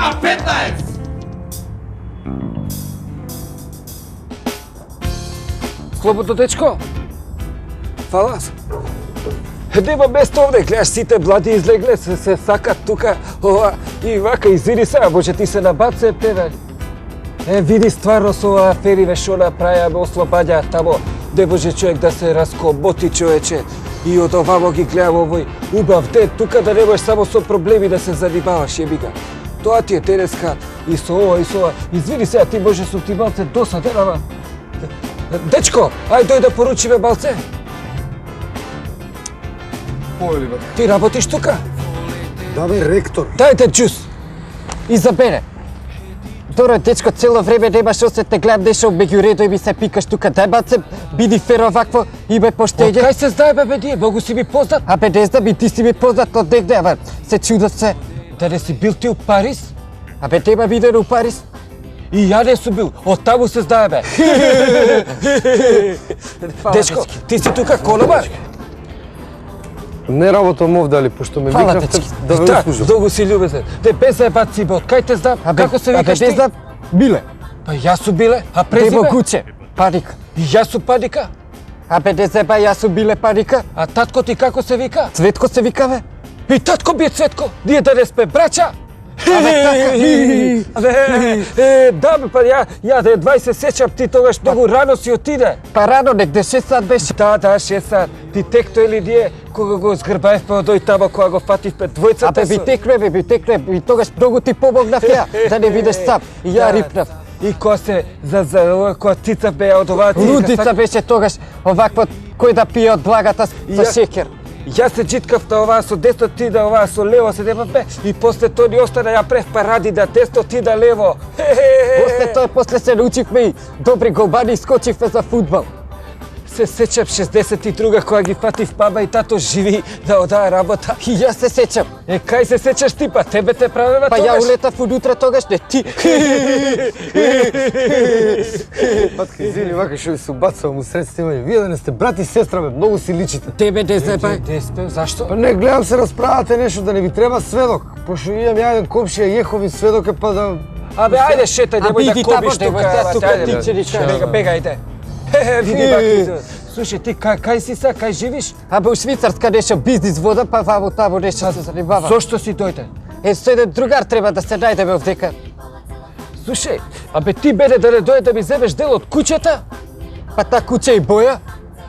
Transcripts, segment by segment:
K15! Слободно, дечко. Фала. Нема место овде, гледаш сите блади излегле, се сакат тука, ова, и вака, извини сега, може ти се набаце тебе. Види стварно со ова афериве шо направија, ме ослободја тамо, де може човек да се раскоботи човече. И од овамо ги гледам овој убав ден, тука да не можеш само со проблеми да се занимаваш, ебига. Тоа ти е денеска, и со ова, и со ова. Извини сега, ти може сум ти малце досаден, ама... Дечко, ај дој да поручиме малце. Повели, бе. Ти работиш тука? Да, бе, ректор. Дајте джус. И за мене. Добро, дечко, цело време немаш осет, те гледам нешто меѓу редови ми се пикаш тука. Дај баце, биди фер овакво и ме поштење. Кај се знае бе ние, многу си ми познат. Абе, не знам и ти си ми познат од негде, абе, се чудам се. Да не си бил ти у Париз? Абе, нема видено у Париз. И ја не сум бил, од таму се знае бе. Дечко, ти си тука конобар? Не работам овде, али пошто ме Фала, викнавте дечки. да ве услужам. Многу си љубезен. Не без заебат си бе, од кај те знам? Како се викаш Абе, не ти? знам, Биле. Па јас сум Биле, а Дево презиме? Куче, Паника. И јас сум Паника. Абе, не зеба, јас сум Биле Паника. А татко ти како се вика? Цветко се викаве. И татко би е Цветко, ние да не сме брача. Да бе, па ја да едва се сеќам, ти тогаш многу рано си отиде. Па рано, негде 6 сат беше. Да, 6 сат. Ти текто или ние, кога го згрбаевме од ој тамо, кога го фативме двојцата Абе, би текнуе, и тогаш многу ти помогнав ја, да не видиш сам. И ја рипнав. И кога се, кога цица беа од оваа цицка. Лудица беше тогаш, овакво, кој да пие од благата со Ја- шекер. Јас се джиткав на оваа со десно, ти да оваа со лево се демавме и после тоа ни остана ја прев паради да десно, ти да лево. После тоа, после се научивме и добри голмани и скочивме за фудбал. Се сеќам 62 кога ги фатив баба и тато живи да одаа работа. И јас се сеќам. Кај се сеќаш ти па? Тебе те правева Па ја тогаш? улетав унутра тогаш, не ти. Патка, извини, вака што ви се убацувам у сред снимање. Вие да не сте брат и сестра, бе, многу си личите. Тебе не зебај. Деспе, зашто? Па не, гледам се расправате нешто, да не ви треба сведок. Пошто имам ја еден комшија, Јеховин сведок е па да... Абе, ајде шетај, немој да иди кобиш тамо, тука. немој сега абе, тука, ајде, ти бе. ќе ни кажеш. Бега, бега, ајде. Види баки. Слушај, ти кај си са, кај живиш? Абе, у Швицарска нешто бизнис водам, па вамо тамо нешто се занимавам. Зошто си дојде? Со еден другар треба да се најдеме овдека. Слушај, абе ти беде да не дојде да ми земеш дел од куќата? Па та куќа и боја.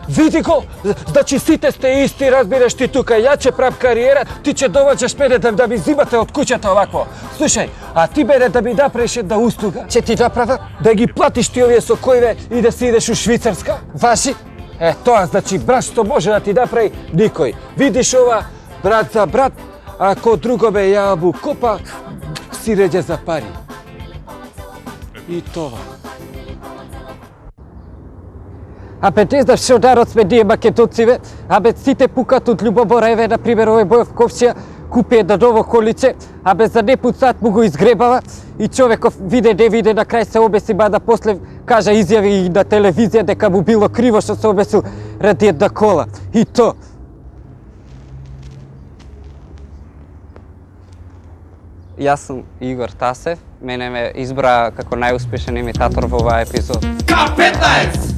Види го, значи сите сте исти, разбираш ти тука, ја ќе правам кариера, ти ќе доваѓаш мене да ми зимате од куќата овакво. Слушај, а ти беде да ми направиш една услуга, Ќе ти направа? да ги платиш ти овие со којве и да си идеш у Швицарска? Важи. Тоа значи брат што може да ти направи никој. Видиш ова, брат за брат, ако друго бе ја му копа, си реđe за пари. И тоа. Абе, не знам шо народ сме ние македонциве, абе сите пукат од љубомора, еве, например, овој Бојов комшија купи едно ново количе, абе за непут сат му го изгребава и човеков виде не виде, на крај се обеси, мада после кажа изјави и на телевизија дека му било криво што се обесил ради една кола. И то. Јас сум Игор Тасев, мене ме избра како најуспешен имитатор во оваа епизод. K15!